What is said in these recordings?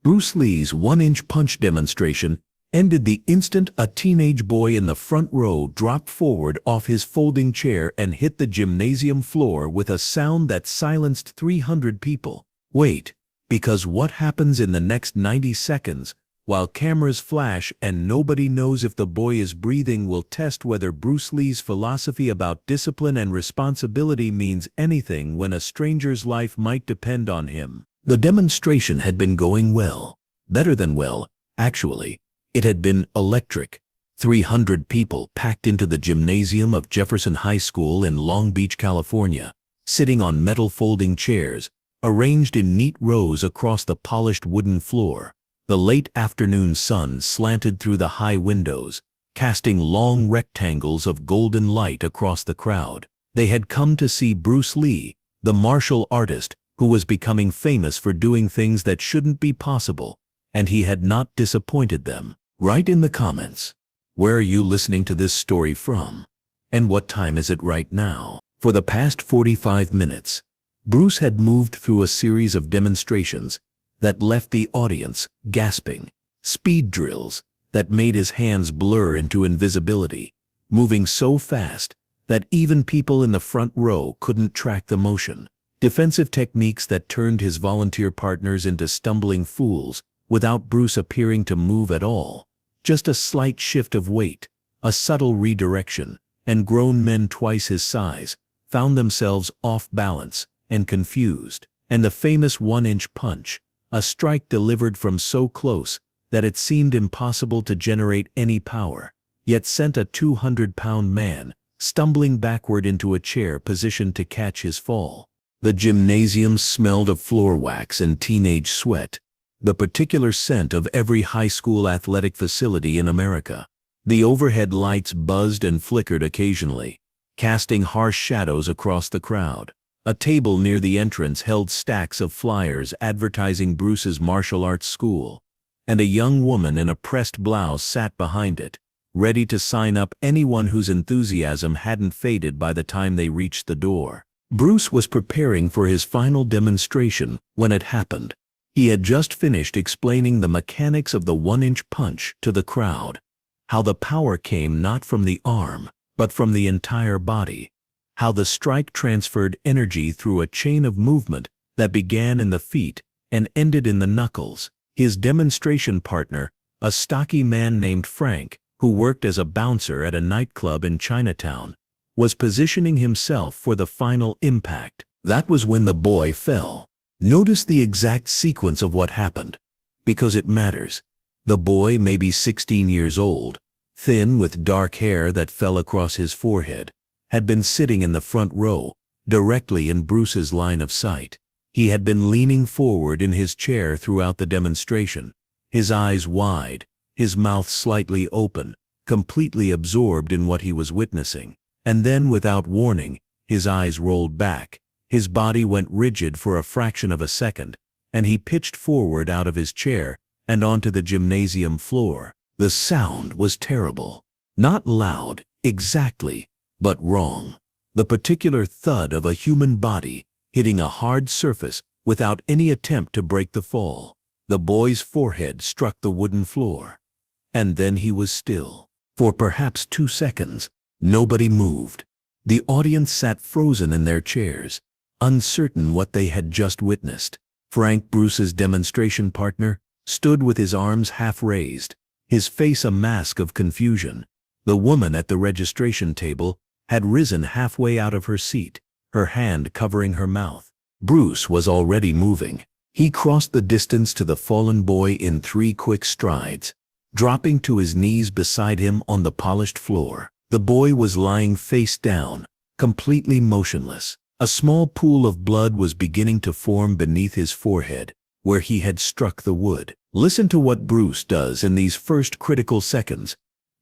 Bruce Lee's one-inch punch demonstration ended the instant a teenage boy in the front row dropped forward off his folding chair and hit the gymnasium floor with a sound that silenced 300 people. Wait, because what happens in the next 90 seconds, while cameras flash and nobody knows if the boy is breathing, will test whether Bruce Lee's philosophy about discipline and responsibility means anything when a stranger's life might depend on him. The demonstration had been going well. Better than well, actually. It had been electric. 300 people packed into the gymnasium of Jefferson High School in Long Beach, California, sitting on metal folding chairs, arranged in neat rows across the polished wooden floor. The late afternoon sun slanted through the high windows, casting long rectangles of golden light across the crowd. They had come to see Bruce Lee, the martial artist who was becoming famous for doing things that shouldn't be possible, and he had not disappointed them. Write in the comments, where are you listening to this story from? And what time is it right now? For the past 45 minutes, Bruce had moved through a series of demonstrations that left the audience gasping, speed drills that made his hands blur into invisibility, moving so fast that even people in the front row couldn't track the motion, defensive techniques that turned his volunteer partners into stumbling fools without Bruce appearing to move at all. Just a slight shift of weight, a subtle redirection, and grown men twice his size found themselves off balance and confused. And the famous one-inch punch, a strike delivered from so close that it seemed impossible to generate any power, yet sent a 200-pound man stumbling backward into a chair positioned to catch his fall. The gymnasium smelled of floor wax and teenage sweat, the particular scent of every high school athletic facility in America. The overhead lights buzzed and flickered occasionally, casting harsh shadows across the crowd. A table near the entrance held stacks of flyers advertising Bruce's martial arts school, and a young woman in a pressed blouse sat behind it, ready to sign up anyone whose enthusiasm hadn't faded by the time they reached the door. Bruce was preparing for his final demonstration when it happened. He had just finished explaining the mechanics of the one-inch punch to the crowd, how the power came not from the arm, but from the entire body, how the strike transferred energy through a chain of movement that began in the feet and ended in the knuckles. His demonstration partner, a stocky man named Frank, who worked as a bouncer at a nightclub in Chinatown, was positioning himself for the final impact. That was when the boy fell. Notice the exact sequence of what happened, because it matters. The boy, maybe 16 years old, thin with dark hair that fell across his forehead, had been sitting in the front row, directly in Bruce's line of sight. He had been leaning forward in his chair throughout the demonstration, his eyes wide, his mouth slightly open, completely absorbed in what he was witnessing. And then, without warning, his eyes rolled back. His body went rigid for a fraction of a second, and he pitched forward out of his chair and onto the gymnasium floor. The sound was terrible. Not loud, exactly, but wrong. The particular thud of a human body hitting a hard surface without any attempt to break the fall. The boy's forehead struck the wooden floor. And then he was still. For perhaps 2 seconds, nobody moved. The audience sat frozen in their chairs, uncertain what they had just witnessed. Frank, Bruce's demonstration partner, stood with his arms half raised, his face a mask of confusion. The woman at the registration table had risen halfway out of her seat, her hand covering her mouth. Bruce was already moving. He crossed the distance to the fallen boy in 3 quick strides, dropping to his knees beside him on the polished floor. The boy was lying face down, completely motionless. A small pool of blood was beginning to form beneath his forehead, where he had struck the wood. Listen to what Bruce does in these first critical seconds,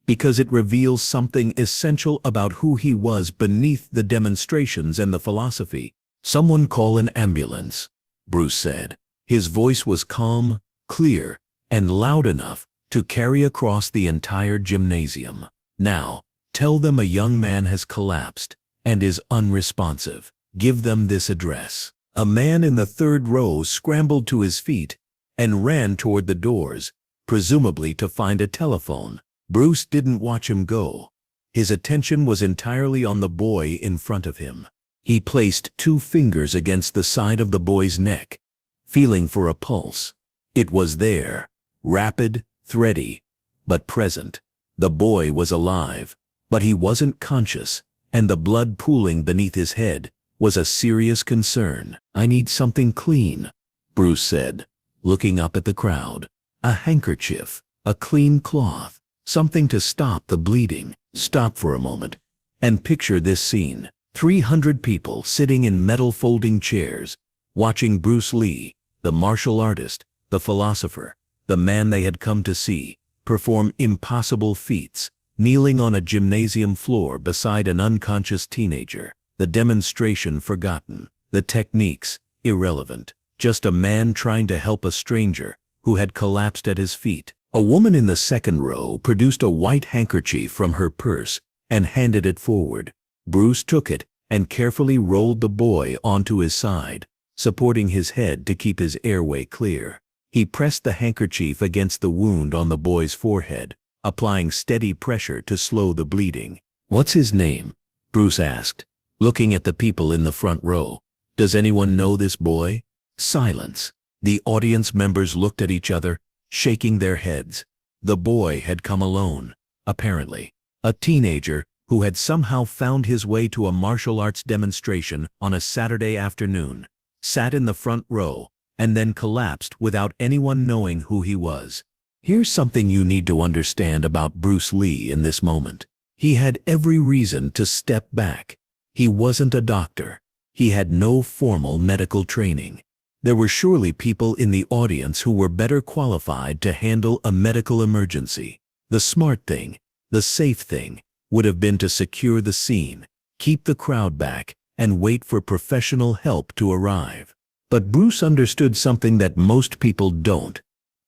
because it reveals something essential about who he was beneath the demonstrations and the philosophy. "Someone call an ambulance," Bruce said. His voice was calm, clear, and loud enough to carry across the entire gymnasium. "Now, tell them a young man has collapsed and is unresponsive. Give them this address." A man in the third row scrambled to his feet and ran toward the doors, presumably to find a telephone. Bruce didn't watch him go. His attention was entirely on the boy in front of him. He placed 2 fingers against the side of the boy's neck, feeling for a pulse. It was there, rapid, thready, but present. The boy was alive, but he wasn't conscious, and the blood pooling beneath his head was a serious concern. "I need something clean," Bruce said, looking up at the crowd. "A handkerchief, a clean cloth, something to stop the bleeding." Stop for a moment and picture this scene. 300 people sitting in metal folding chairs, watching Bruce Lee, the martial artist, the philosopher, the man they had come to see, perform impossible feats, kneeling on a gymnasium floor beside an unconscious teenager. The demonstration forgotten, the techniques irrelevant, just a man trying to help a stranger who had collapsed at his feet. A woman in the second row produced a white handkerchief from her purse and handed it forward. Bruce took it and carefully rolled the boy onto his side, supporting his head to keep his airway clear. He pressed the handkerchief against the wound on the boy's forehead, applying steady pressure to slow the bleeding. "What's his name?" Bruce asked, looking at the people in the front row. "Does anyone know this boy?" Silence. The audience members looked at each other, shaking their heads. The boy had come alone, apparently. A teenager who had somehow found his way to a martial arts demonstration on a Saturday afternoon, sat in the front row, and then collapsed without anyone knowing who he was. Here's something you need to understand about Bruce Lee in this moment. He had every reason to step back. He wasn't a doctor. He had no formal medical training. There were surely people in the audience who were better qualified to handle a medical emergency. The smart thing, the safe thing, would have been to secure the scene, keep the crowd back, and wait for professional help to arrive. But Bruce understood something that most people don't.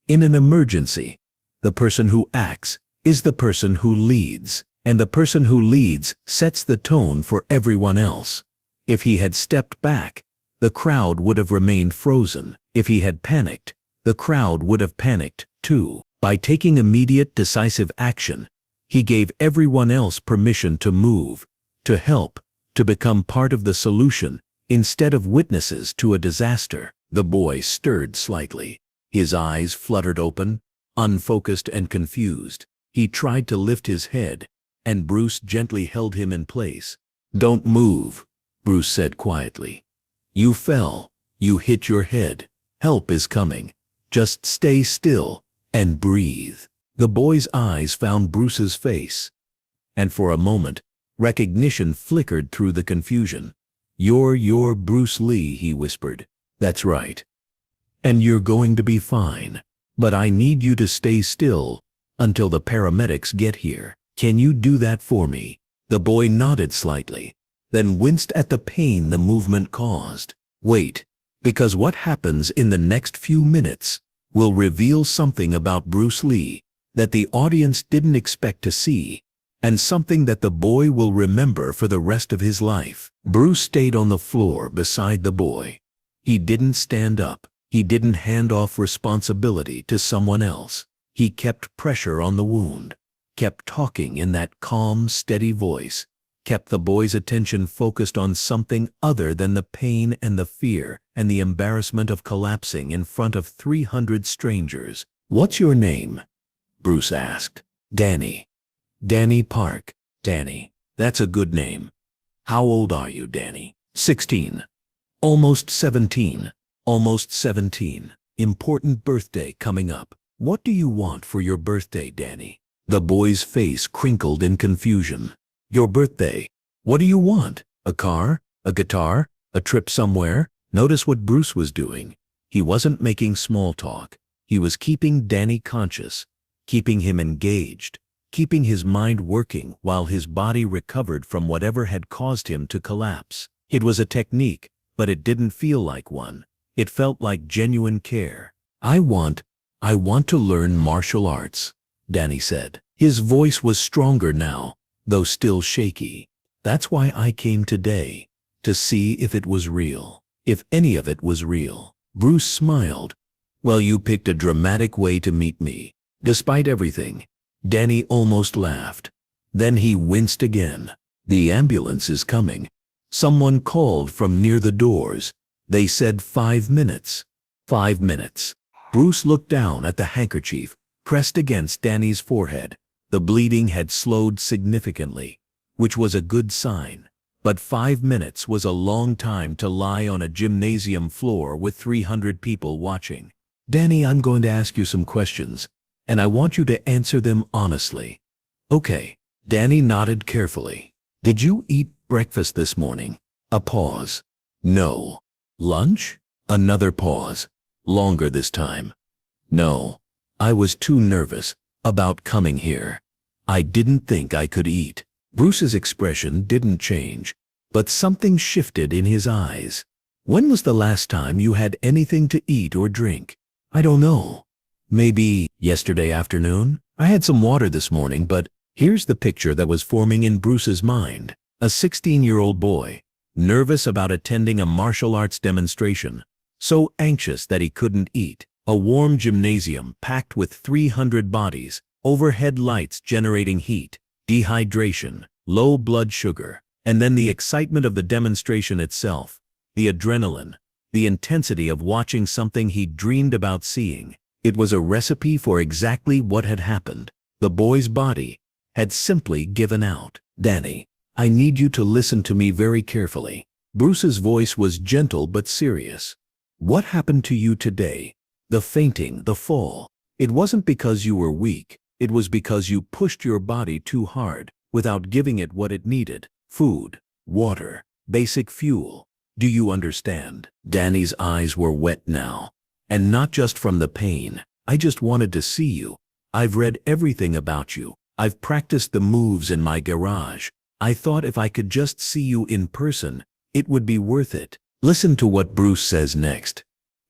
In an emergency, the person who acts is the person who leads, and the person who leads sets the tone for everyone else. If he had stepped back, the crowd would have remained frozen. If he had panicked, the crowd would have panicked too. By taking immediate, decisive action, he gave everyone else permission to move, to help, to become part of the solution, instead of witnesses to a disaster. The boy stirred slightly. His eyes fluttered open, unfocused and confused. He tried to lift his head, and Bruce gently held him in place. "Don't move," Bruce said quietly. "You fell. You hit your head. Help is coming. Just stay still and breathe." The boy's eyes found Bruce's face, and for a moment, recognition flickered through the confusion. You're Bruce Lee," he whispered. "That's right. And you're going to be fine. But I need you to stay still until the paramedics get here. Can you do that for me?" The boy nodded slightly, then winced at the pain the movement caused. "Wait, because what happens in the next few minutes will reveal something about Bruce Lee that the audience didn't expect to see, and something that the boy will remember for the rest of his life." Bruce stayed on the floor beside the boy. He didn't stand up. He didn't hand off responsibility to someone else. He kept pressure on the wound, kept talking in that calm, steady voice, kept the boy's attention focused on something other than the pain and the fear and the embarrassment of collapsing in front of 300 strangers. "What's your name?" Bruce asked. "Danny. Danny Park." "Danny. That's a good name. How old are you, Danny?" 16. "Almost 17. Almost 17. Important birthday coming up. What do you want for your birthday, Danny?" The boy's face crinkled in confusion. "Your birthday? What do you want? A car? A guitar? A trip somewhere?" Notice what Bruce was doing. He wasn't making small talk. He was keeping Danny conscious, keeping him engaged, keeping his mind working while his body recovered from whatever had caused him to collapse. It was a technique, but it didn't feel like one. It felt like genuine care. I want to learn martial arts," Danny said. His voice was stronger now, though still shaky. "That's why I came today, to see if it was real, if any of it was real." Bruce smiled, Well, you picked a dramatic way to meet me. Despite everything, Danny almost laughed. Then he winced again. The ambulance is coming. Someone called from near the doors. They said 5 minutes. 5 minutes. Bruce looked down at the handkerchief, pressed against Danny's forehead. The bleeding had slowed significantly, which was a good sign. But 5 minutes was a long time to lie on a gymnasium floor with 300 people watching. Danny, I'm going to ask you some questions, and I want you to answer them honestly. Okay. Danny nodded carefully. Did you eat breakfast this morning? A pause. No. Lunch? Another pause. Longer this time. No. I was too nervous about coming here. I didn't think I could eat. Bruce's expression didn't change, but something shifted in his eyes. When was the last time you had anything to eat or drink? I don't know. Maybe yesterday afternoon? I had some water this morning, but here's the picture that was forming in Bruce's mind. A 16-year-old boy, nervous about attending a martial arts demonstration, so anxious that he couldn't eat. A warm gymnasium packed with 300 bodies, overhead lights generating heat, dehydration, low blood sugar, and then the excitement of the demonstration itself, the adrenaline, the intensity of watching something he dreamed about seeing. It was a recipe for exactly what had happened. The boy's body had simply given out. Danny, I need you to listen to me very carefully. Bruce's voice was gentle but serious. What happened to you today? The fainting, the fall. It wasn't because you were weak. It was because you pushed your body too hard, without giving it what it needed. Food, water, basic fuel. Do you understand? Danny's eyes were wet now. And not just from the pain. I just wanted to see you. I've read everything about you. I've practiced the moves in my garage. I thought if I could just see you in person, it would be worth it. Listen to what Bruce says next,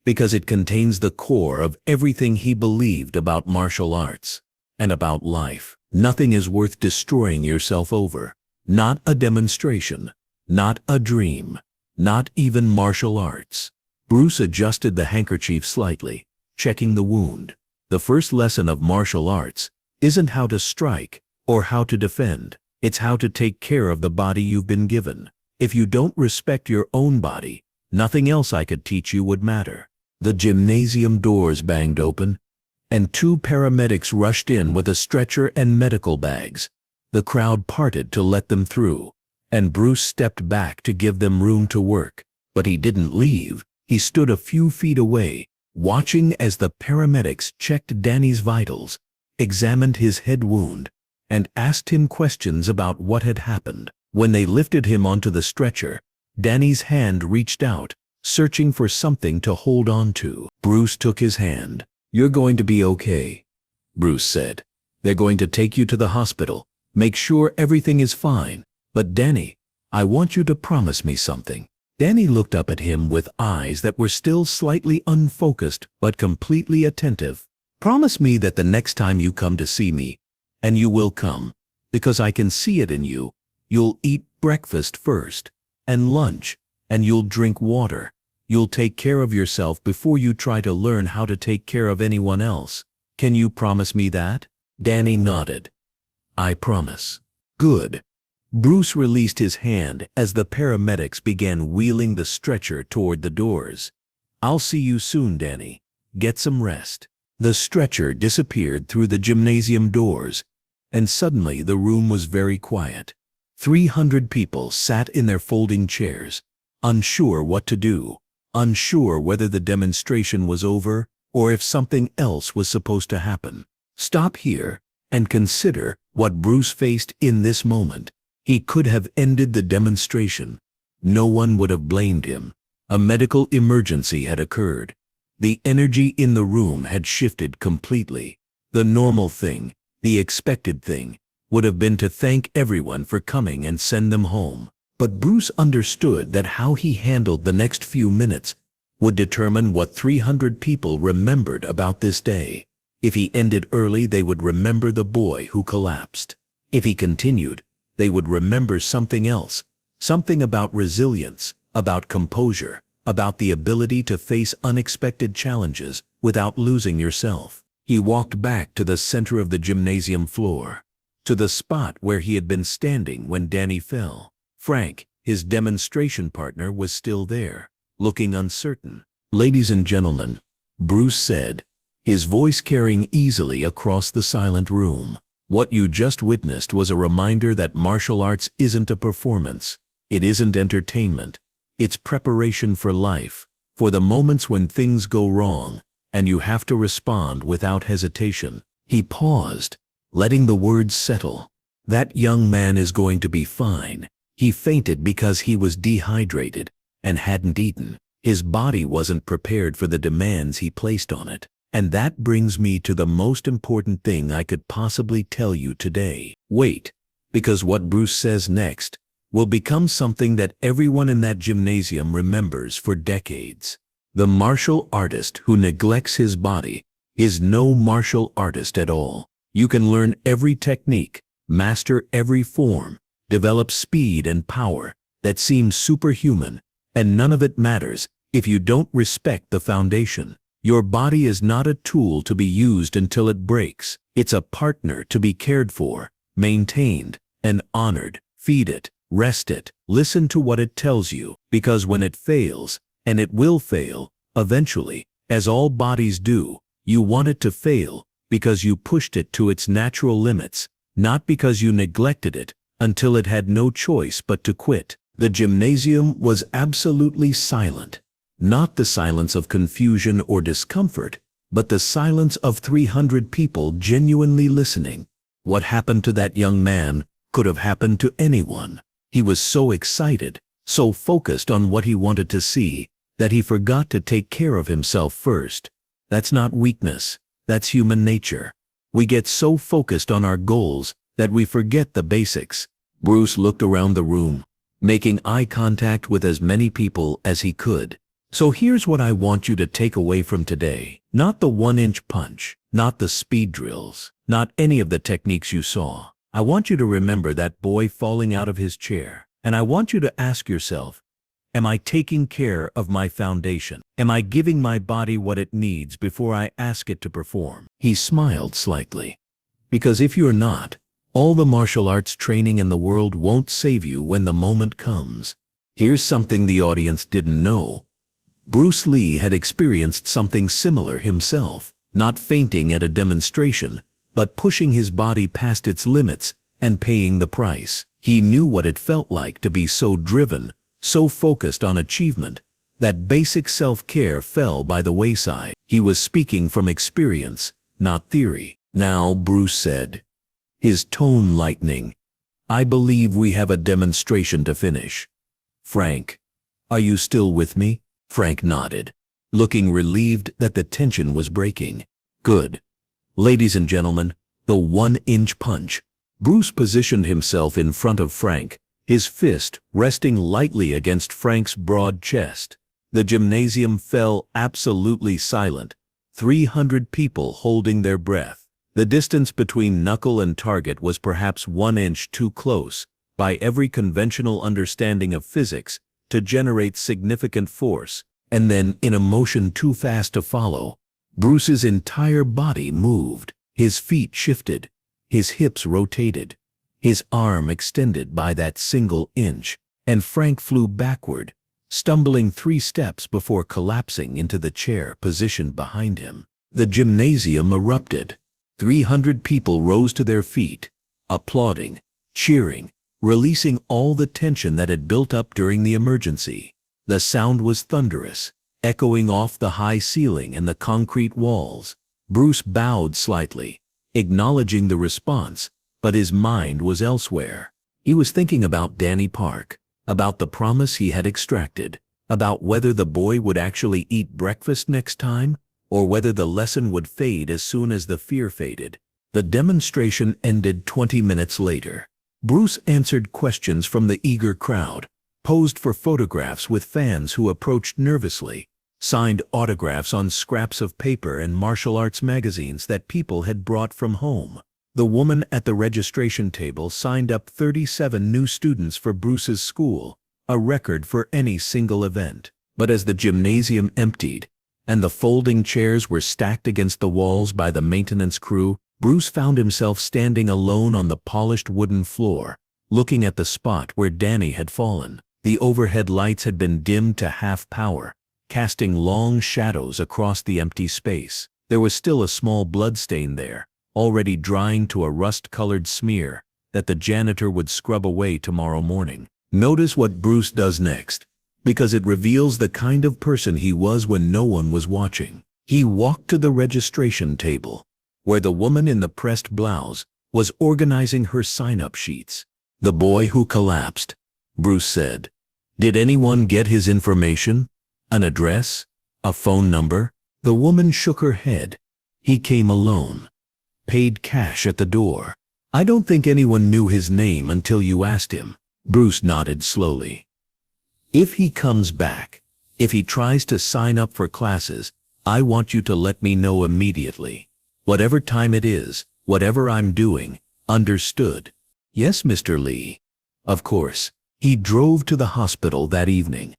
because it contains the core of everything he believed about martial arts and about life. Nothing is worth destroying yourself over. Not a demonstration, not a dream, not even martial arts. Bruce adjusted the handkerchief slightly, checking the wound. The first lesson of martial arts isn't how to strike or how to defend. It's how to take care of the body you've been given. If you don't respect your own body, nothing else I could teach you would matter. The gymnasium doors banged open, and 2 paramedics rushed in with a stretcher and medical bags. The crowd parted to let them through, and Bruce stepped back to give them room to work. But he didn't leave. He stood a few feet away, watching as the paramedics checked Danny's vitals, examined his head wound, and asked him questions about what had happened. When they lifted him onto the stretcher, Danny's hand reached out, searching for something to hold on to. Bruce took his hand. You're going to be okay, Bruce said. They're going to take you to the hospital, make sure everything is fine. But Danny, I want you to promise me something. Danny looked up at him with eyes that were still slightly unfocused but completely attentive. Promise me that the next time you come to see me, and you will come, because I can see it in you, you'll eat breakfast first, and lunch, and you'll drink water. You'll take care of yourself before you try to learn how to take care of anyone else. Can you promise me that? Danny nodded. I promise. Good. Bruce released his hand as the paramedics began wheeling the stretcher toward the doors. I'll see you soon, Danny. Get some rest. The stretcher disappeared through the gymnasium doors, and suddenly the room was very quiet. 300 people sat in their folding chairs, unsure what to do, unsure whether the demonstration was over or if something else was supposed to happen. Stop here and consider what Bruce faced in this moment. He could have ended the demonstration. No one would have blamed him. A medical emergency had occurred. The energy in the room had shifted completely. The normal thing, the expected thing, would have been to thank everyone for coming and send them home. But Bruce understood that how he handled the next few minutes would determine what 300 people remembered about this day. If he ended early, they would remember the boy who collapsed. If he continued, they would remember something else, something about resilience, about composure, about the ability to face unexpected challenges without losing yourself. He walked back to the center of the gymnasium floor, to the spot where he had been standing when Danny fell. Frank, his demonstration partner, was still there, looking uncertain. "Ladies and gentlemen," Bruce said, his voice carrying easily across the silent room, "what you just witnessed was a reminder that martial arts isn't a performance. It isn't entertainment. It's preparation for life, for the moments when things go wrong, and you have to respond without hesitation." He paused, letting the words settle. "That young man is going to be fine. He fainted because he was dehydrated and hadn't eaten. His body wasn't prepared for the demands he placed on it. And that brings me to the most important thing I could possibly tell you today. Wait, because what Bruce says next will become something that everyone in that gymnasium remembers for decades. The martial artist who neglects his body is no martial artist at all. You can learn every technique, master every form, develop speed and power that seems superhuman, and none of it matters if you don't respect the foundation. Your body is not a tool to be used until it breaks. It's a partner to be cared for, maintained, and honored. Feed it, rest it, listen to what it tells you, because when it fails, and it will fail, eventually, as all bodies do, you want it to fail because you pushed it to its natural limits, not because you neglected it until it had no choice but to quit. The gymnasium was absolutely silent. Not the silence of confusion or discomfort, but the silence of 300 people genuinely listening. What happened to that young man could have happened to anyone. He was so excited, so focused on what he wanted to see, that he forgot to take care of himself first. That's not weakness, that's human nature. We get so focused on our goals that we forget the basics. Bruce looked around the room, making eye contact with as many people as he could. "So here's what I want you to take away from today. Not the 1-inch punch, not the speed drills, not any of the techniques you saw. I want you to remember that boy falling out of his chair. And I want you to ask yourself, am I taking care of my foundation? Am I giving my body what it needs before I ask it to perform?" He smiled slightly. "Because if you're not, all the martial arts training in the world won't save you when the moment comes." Here's something the audience didn't know. Bruce Lee had experienced something similar himself, not fainting at a demonstration, but pushing his body past its limits and paying the price. He knew what it felt like to be so driven, so focused on achievement, that basic self-care fell by the wayside. He was speaking from experience, not theory. "Now," Bruce said, his tone lightening, "I believe we have a demonstration to finish. Frank, are you still with me?" Frank nodded, looking relieved that the tension was breaking. "Good. Ladies and gentlemen, the 1-inch punch." Bruce positioned himself in front of Frank, his fist resting lightly against Frank's broad chest. The gymnasium fell absolutely silent, 300 people holding their breath. The distance between knuckle and target was perhaps 1 inch too close, by every conventional understanding of physics, to generate significant force, and then, in a motion too fast to follow, Bruce's entire body moved. His feet shifted, his hips rotated, his arm extended by that single inch, and Frank flew backward, stumbling 3 steps before collapsing into the chair positioned behind him. The gymnasium erupted. 300 people rose to their feet, applauding, cheering, releasing all the tension that had built up during the emergency. The sound was thunderous, echoing off the high ceiling and the concrete walls. Bruce bowed slightly, acknowledging the response, but his mind was elsewhere. He was thinking about Danny Park, about the promise he had extracted, about whether the boy would actually eat breakfast next time, or whether the lesson would fade as soon as the fear faded. The demonstration ended 20 minutes later. Bruce answered questions from the eager crowd, posed for photographs with fans who approached nervously, signed autographs on scraps of paper and martial arts magazines that people had brought from home. The woman at the registration table signed up 37 new students for Bruce's school, a record for any single event. But as the gymnasium emptied, and the folding chairs were stacked against the walls by the maintenance crew, Bruce found himself standing alone on the polished wooden floor, looking at the spot where Danny had fallen. The overhead lights had been dimmed to half power, casting long shadows across the empty space. There was still a small bloodstain there, already drying to a rust-colored smear that the janitor would scrub away tomorrow morning. Notice what Bruce does next, because it reveals the kind of person he was when no one was watching. He walked to the registration table, where the woman in the pressed blouse was organizing her sign-up sheets. "The boy who collapsed," Bruce said. "Did anyone get his information? An address? A phone number?" The woman shook her head. "He came alone. Paid cash at the door. I don't think anyone knew his name until you asked him." Bruce nodded slowly. "If he comes back, if he tries to sign up for classes, I want you to let me know immediately. Whatever time it is, whatever I'm doing, understood?" "Yes, Mr. Lee." Of course. He drove to the hospital that evening.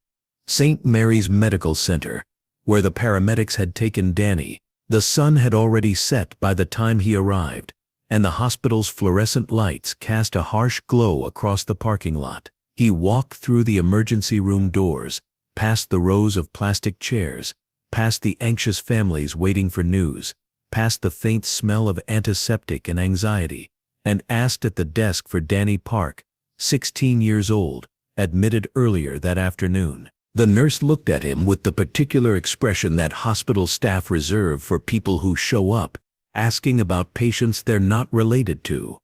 St. Mary's Medical Center, where the paramedics had taken Danny. The sun had already set by the time he arrived, and the hospital's fluorescent lights cast a harsh glow across the parking lot. He walked through the emergency room doors, past the rows of plastic chairs, past the anxious families waiting for news, past the faint smell of antiseptic and anxiety, and asked at the desk for Danny Park, 16 years old, admitted earlier that afternoon. The nurse looked at him with the particular expression that hospital staff reserve for people who show up, asking about patients they're not related to.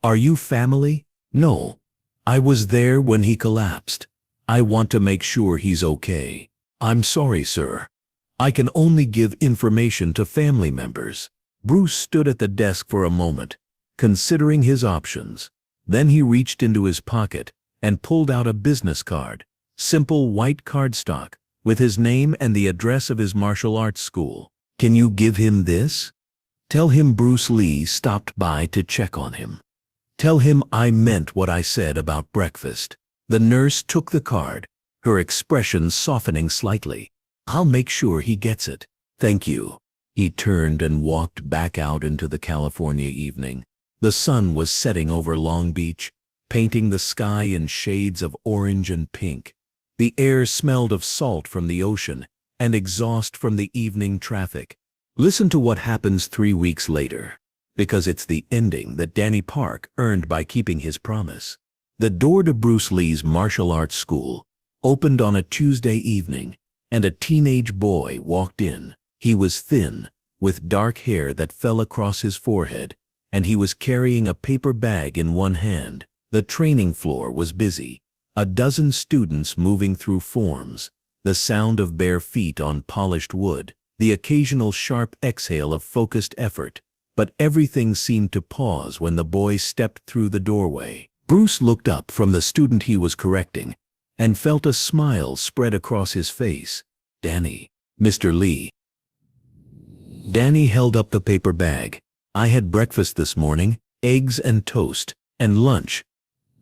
"Are you family?" "No. I was there when he collapsed. I want to make sure he's okay." "I'm sorry, sir. I can only give information to family members." Bruce stood at the desk for a moment, considering his options. Then he reached into his pocket and pulled out a business card, simple white cardstock, with his name and the address of his martial arts school. "Can you give him this? Tell him Bruce Lee stopped by to check on him. Tell him I meant what I said about breakfast." The nurse took the card, her expression softening slightly. "I'll make sure he gets it. Thank you." He turned and walked back out into the California evening. The sun was setting over Long Beach, painting the sky in shades of orange and pink. The air smelled of salt from the ocean and exhaust from the evening traffic. Listen to what happens 3 weeks later, because it's the ending that Danny Park earned by keeping his promise. The door to Bruce Lee's martial arts school opened on a Tuesday evening, and a teenage boy walked in. He was thin, with dark hair that fell across his forehead, and he was carrying a paper bag in one hand. The training floor was busy. A dozen students moving through forms, the sound of bare feet on polished wood, the occasional sharp exhale of focused effort. But everything seemed to pause when the boy stepped through the doorway. Bruce looked up from the student he was correcting and felt a smile spread across his face. "Danny." "Mr. Lee." Danny held up the paper bag. "I had breakfast this morning, eggs and toast, and lunch,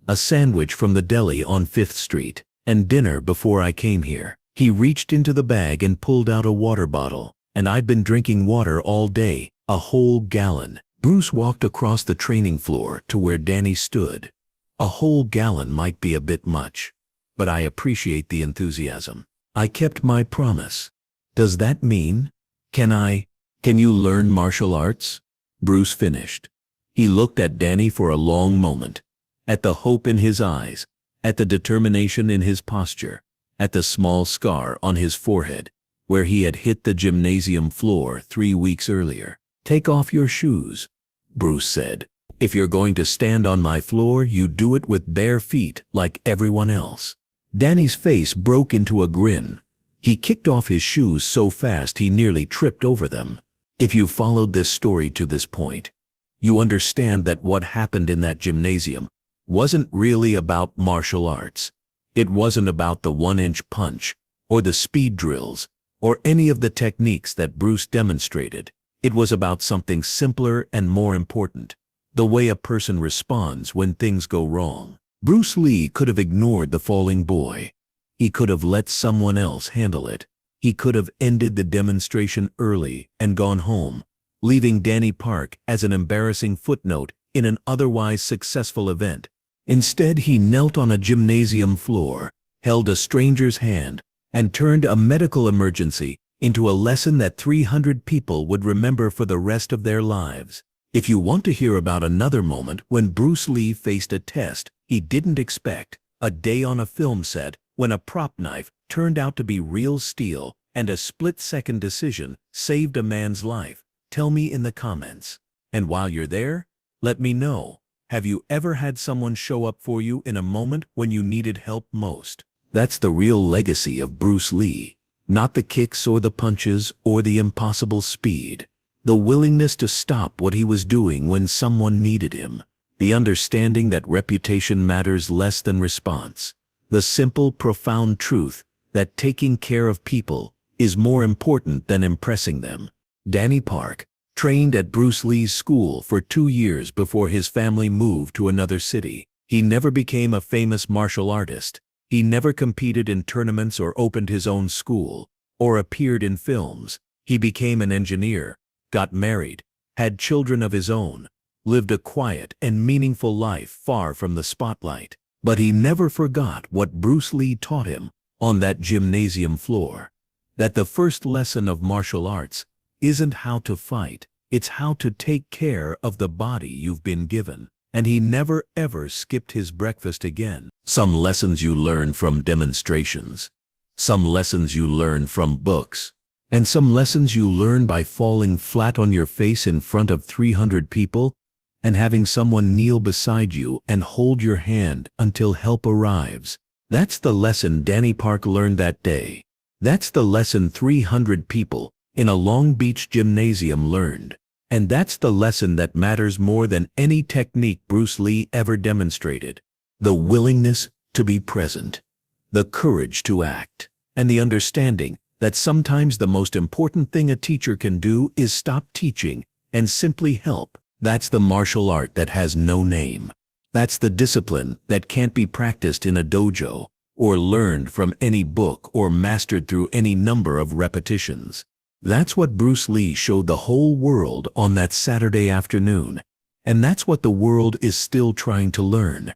a sandwich from the deli on 5th Street, and dinner before I came here." He reached into the bag and pulled out a water bottle. "And I've been drinking water all day, a whole gallon." Bruce walked across the training floor to where Danny stood. "A whole gallon might be a bit much, but I appreciate the enthusiasm. I kept my promise. Does that mean? Can you learn martial arts?" Bruce finished. He looked at Danny for a long moment, at the hope in his eyes, at the determination in his posture, at the small scar on his forehead, where he had hit the gymnasium floor 3 weeks earlier. "Take off your shoes," Bruce said. "If you're going to stand on my floor, you do it with bare feet like everyone else." Danny's face broke into a grin. He kicked off his shoes so fast he nearly tripped over them. If you followed this story to this point, you understand that what happened in that gymnasium wasn't really about martial arts. It wasn't about the 1-inch punch, or the speed drills, or any of the techniques that Bruce demonstrated. It was about something simpler and more important: the way a person responds when things go wrong. Bruce Lee could have ignored the falling boy. He could have let someone else handle it. He could have ended the demonstration early and gone home, leaving Danny Park as an embarrassing footnote in an otherwise successful event. Instead, he knelt on a gymnasium floor, held a stranger's hand, and turned a medical emergency into a lesson that 300 people would remember for the rest of their lives. If you want to hear about another moment when Bruce Lee faced a test he didn't expect, a day on a film set when a prop knife turned out to be real steel and a split-second decision saved a man's life, tell me in the comments. And while you're there, let me know, have you ever had someone show up for you in a moment when you needed help most? That's the real legacy of Bruce Lee. Not the kicks or the punches or the impossible speed. The willingness to stop what he was doing when someone needed him. The understanding that reputation matters less than response. The simple, profound truth that taking care of people is more important than impressing them. Danny Park trained at Bruce Lee's school for 2 years before his family moved to another city. He never became a famous martial artist. He never competed in tournaments or opened his own school, or appeared in films. He became an engineer, got married, had children of his own, lived a quiet and meaningful life far from the spotlight. But he never forgot what Bruce Lee taught him on that gymnasium floor. That the first lesson of martial arts isn't how to fight, it's how to take care of the body you've been given. And he never ever skipped his breakfast again. Some lessons you learn from demonstrations. Some lessons you learn from books. And some lessons you learn by falling flat on your face in front of 300 people and having someone kneel beside you and hold your hand until help arrives. That's the lesson Danny Park learned that day. That's the lesson 300 people in a Long Beach gymnasium learned. And that's the lesson that matters more than any technique Bruce Lee ever demonstrated. The willingness to be present, the courage to act, and the understanding that sometimes the most important thing a teacher can do is stop teaching and simply help. That's the martial art that has no name. That's the discipline that can't be practiced in a dojo, or learned from any book or mastered through any number of repetitions. That's what Bruce Lee showed the whole world on that Saturday afternoon. And that's what the world is still trying to learn.